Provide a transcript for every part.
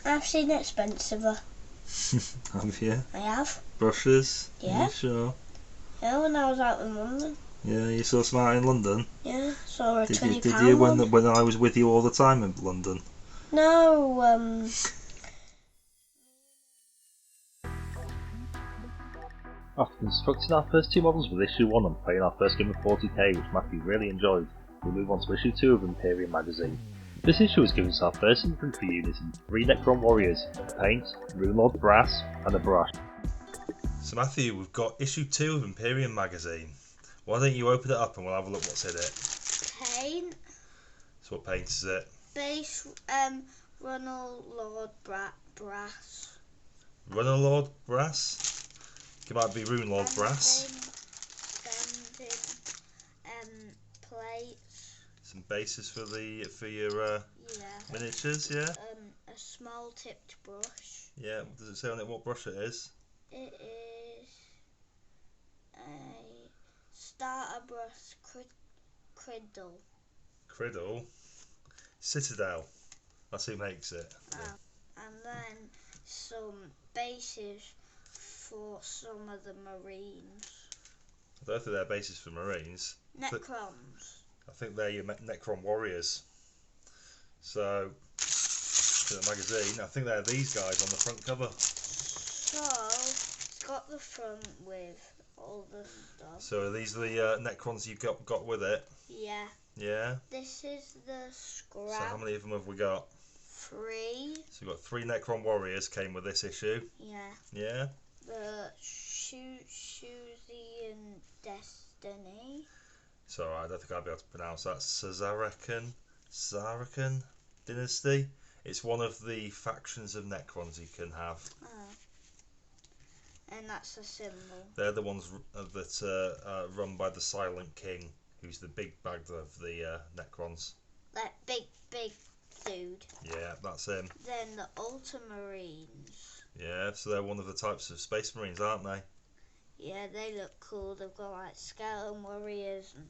I've seen expensiver. Have you? I have. Brushes? Yeah. Are you sure? Yeah, when I was out in London. Yeah, you saw some out in London? Yeah, saw a £20 Did you one. when I was with you all the time in London? No, After constructing our first two models with issue 1 and playing our first game of 40k, which Matthew really enjoyed, we move on to issue 2 of Imperium Magazine. This issue has given us our first infantry unit in 3 Necron Warriors, paint, Runelord brass, and a brush. So Matthew, we've got issue 2 of Imperium Magazine. Why don't you open it up and we'll have a look what's in it. paint, So what paint is it? base, Runelord brass. Runelord brass? It might be Runelord brass. Plates. Some bases for your miniatures, yeah? A small tipped brush. Yeah, does it say on it what brush it is? It is a starter brush criddle. Criddle? Citadel. That's who makes it. And then some bases for some of the Marines. I don't think they're bases for Marines. Necrons. I think they're your Necron Warriors. So, for the magazine, I think they're these guys on the front cover. So, it's got the front with all the stuff. So are these the Necrons you've got with it? Yeah. Yeah? This is the scrap. So how many of them have we got? 3. So we've got 3 Necron Warriors came with this issue. Yeah. Yeah? The Shuzi and Destiny. So I don't think I'll be able to pronounce that. Zarakan Dynasty. It's one of the factions of Necrons you can have. And that's a symbol. They're the ones that are run by the Silent King, who's the big bag of the Necrons. That big dude. Yeah, that's him. Then the Ultramarines. Yeah, so they're one of the types of Space Marines, aren't they? Yeah, they look cool. They've got like skeleton warriors and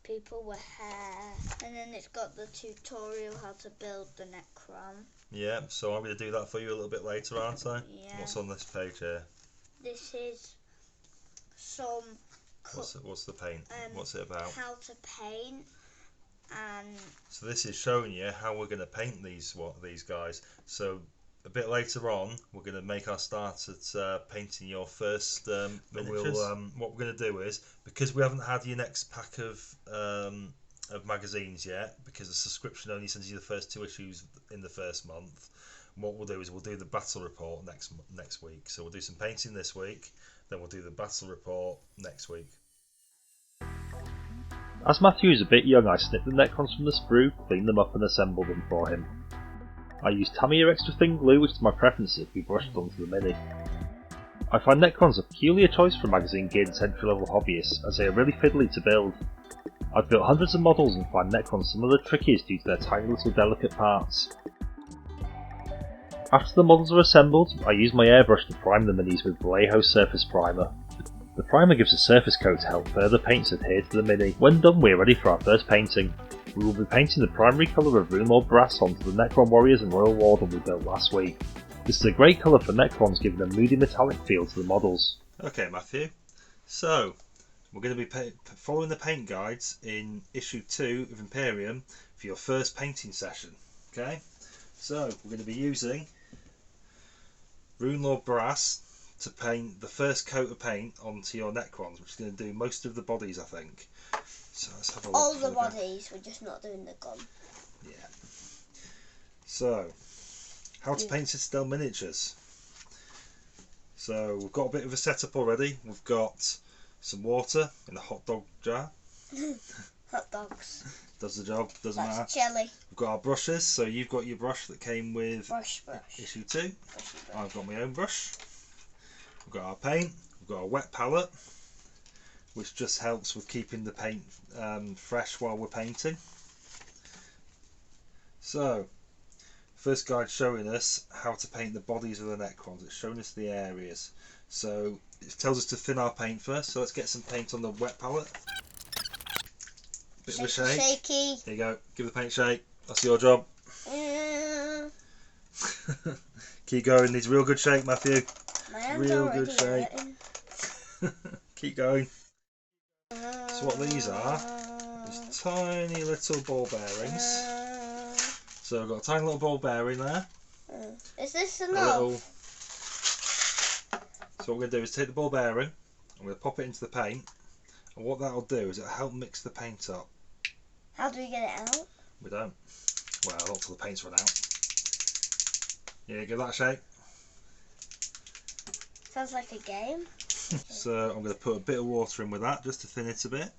people with hair. And then it's got the tutorial how to build the Necron. Yeah, so I'm going to do that for you a little bit later, aren't I? Yeah. What's on this page here? This is some... What's the paint? What's it about? How to paint. And so this is showing you how we're going to paint these guys. So a bit later on, we're going to make our start at painting your first miniatures. What we're going to do is, because we haven't had your next pack of magazines yet, because the subscription only sends you the first 2 issues in the first month, what we'll do is we'll do the battle report next week. So we'll do some painting this week, then we'll do the battle report next week. As Matthew is a bit young, I snipped the Necrons from the sprue, cleaned them up and assembled them for him. I used Tamiya extra thin glue, which is my preference if we brushed it onto the mini. I find Necrons a peculiar choice for a magazine geared at entry level hobbyists, as they are really fiddly to build. I've built hundreds of models and find Necrons some of the trickiest due to their tiny little delicate parts. After the models are assembled, I use my airbrush to prime the minis with Vallejo Surface Primer. The primer gives a surface coat to help further paints adhere to the mini. When done, we are ready for our first painting. We will be painting the primary colour of Runelord brass onto the Necron Warriors and Royal Warden we built last week. This is a great colour for Necrons, giving a moody metallic feel to the models. Okay Matthew, so we're going to be following the paint guides in issue 2 of Imperium for your first painting session. Okay, so we're going to be using Runelord brass to paint the first coat of paint onto your Necrons, which is going to do most of the bodies, I think. So let's have a look. all the bodies, we're just not doing the gun. Yeah. So, how to paint Citadel miniatures. So we've got a bit of a setup already. We've got some water in a hot dog jar. Hot dogs. Does the job, doesn't matter. Jelly. We've got our brushes, so you've got your brush that came with Brush. issue 2. I've got my own brush. We've got our paint, we've got our wet palette, which just helps with keeping the paint fresh while we're painting. So, first guide showing us how to paint the bodies of the Necrons. It's showing us the areas. So, it tells us to thin our paint first, so let's get some paint on the wet palette. Bit of a shake. Shaky. There you go, give the paint a shake, that's your job. Keep going. Needs real good shape, Matthew. My hand's Real already good shape. hurting. Keep going. So what these are is tiny little ball bearings. So I've got a tiny little ball bearing there. Is this enough? So what we're going to do is take the ball bearing, I'm going to pop it into the paint, and what that'll do is it'll help mix the paint up. How do we get it out? We don't. Well, not till the paint's run out. Yeah, give that a shake. Sounds like a game. So I'm going to put a bit of water in with that just to thin it a bit.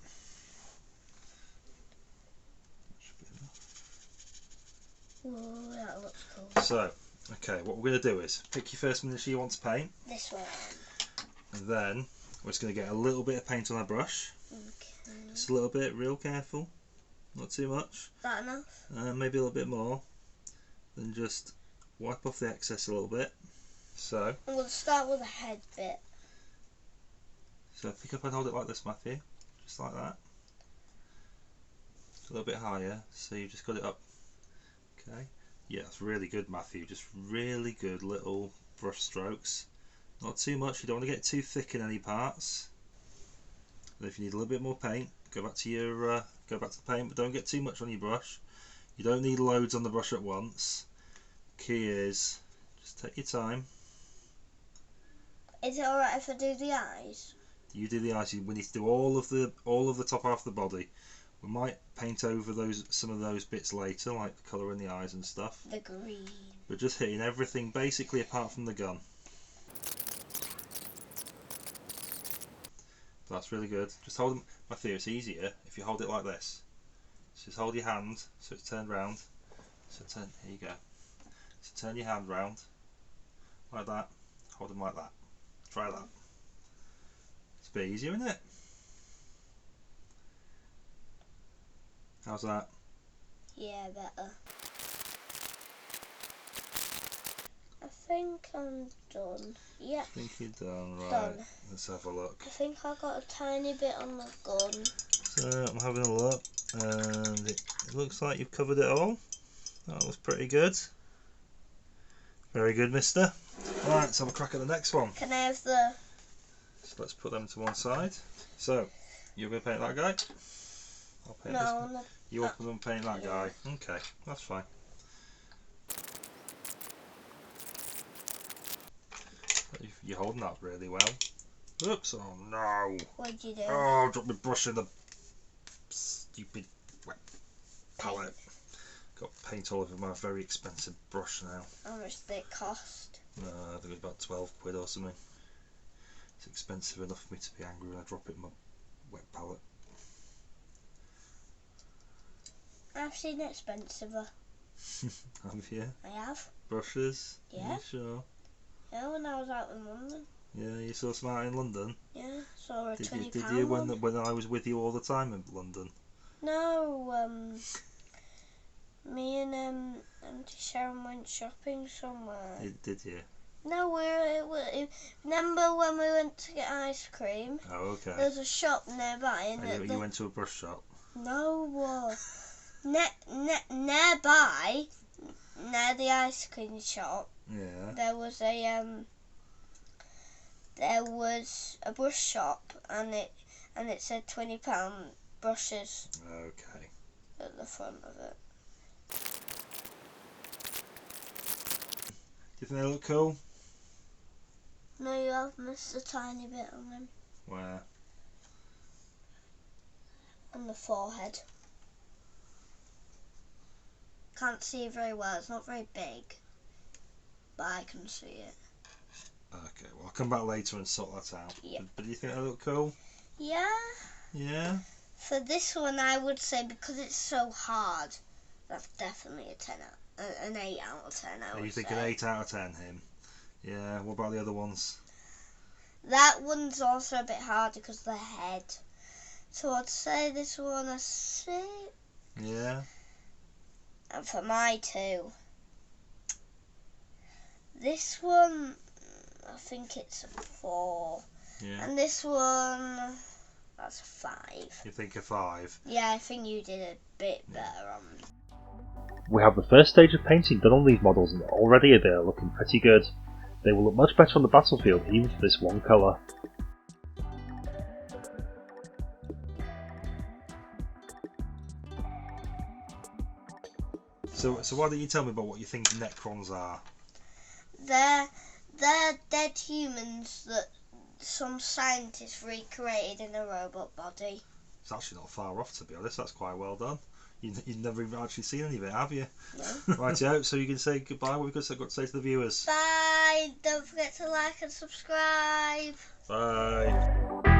Ooh, that looks cool. So, okay, what we're going to do is pick your first miniature you want to paint, This one. and then we're just going to get a little bit of paint on our brush. Okay. Just a little bit, real careful, not too much. Is that enough? Maybe a little bit more. Then just wipe off the excess a little bit. So, I'm going to start with the head bit. I think if I hold it like this, Matthew, just like that. Just a little bit higher, so you've just got it up. Okay. Yeah, that's really good, Matthew. Just really good little brush strokes. Not too much. You don't want to get too thick in any parts. And if you need a little bit more paint, go back to your go back to the paint, but don't get too much on your brush. You don't need loads on the brush at once. Key is just take your time. Is it alright if I do the eyes? You do the eyes. We need to do all of the top half of the body. We might paint over some of those bits later, like the colour in the eyes and stuff. The green. We're just hitting everything basically apart from the gun. That's really good. Just hold them. Matthew, it's easier if you hold it like this. So just hold your hand so it's turned round. So here you go. So turn your hand round like that. Hold them like that. Try that. It's a bit easier, isn't it? How's that? Yeah, better. I think I'm done. Yeah. I think you're done, right. Done. Let's have a look. I think I got a tiny bit on the gun. So I'm having a look and it looks like you've covered it all. That looks pretty good. Very good, mister. Right, let's have a crack at the next one. Can I have the... So let's put them to one side. So, you're going to paint that guy? I'll paint this one. No. You want to paint that guy? Okay, that's fine. You're holding that really well. Oops, oh no! What'd you do? Oh, drop my brush in the stupid wet palette. Got paint all over my very expensive brush now. How much did it cost? I think it was about 12 quid or something. It's expensive enough for me to be angry when I drop it in my wet palette. I've seen expensiver. Have you? I have. Brushes? Yeah. Are you sure? Yeah, when I was out in London. Yeah, you saw some out in London? Yeah, saw a £20 Did you when I was with you all the time in London? No, me and Auntie Sharon went shopping somewhere. Did you? No, remember when we went to get ice cream? Oh, okay. There's a shop nearby. And you went to a brush shop? No, nearby, near the ice cream shop. Yeah. There was a brush shop, and it said £20 brushes. Okay. At the front of it. Do you think they look cool? No, you have missed a tiny bit on them. Where? On the forehead. Can't see it very well, it's not very big. But I can see it. Okay, well I'll come back later and sort that out. Yep. But do you think they look cool? Yeah. Yeah? For this one, I would say because it's so hard, that's definitely an 8 out of 10. You think an 8 out of 10 him? Yeah. What about the other ones? That one's also a bit harder because of the head. So I'd say this one a 6. Yeah. And for my 2, this one, I think it's a 4. Yeah. And this one, that's a 5. You think a 5? Yeah, I think you did a bit better on. We have the first stage of painting done on these models, and already they are looking pretty good. They will look much better on the battlefield even for this one colour. So why don't you tell me about what you think Necrons are? They're dead humans that some scientists recreated in a robot body. It's actually not far off, to be honest. That's quite well done. You've never even actually seen any of it, have you? No. Righty-o, so you can say goodbye. What have we got to say to the viewers? Bye! Don't forget to like and subscribe. Bye.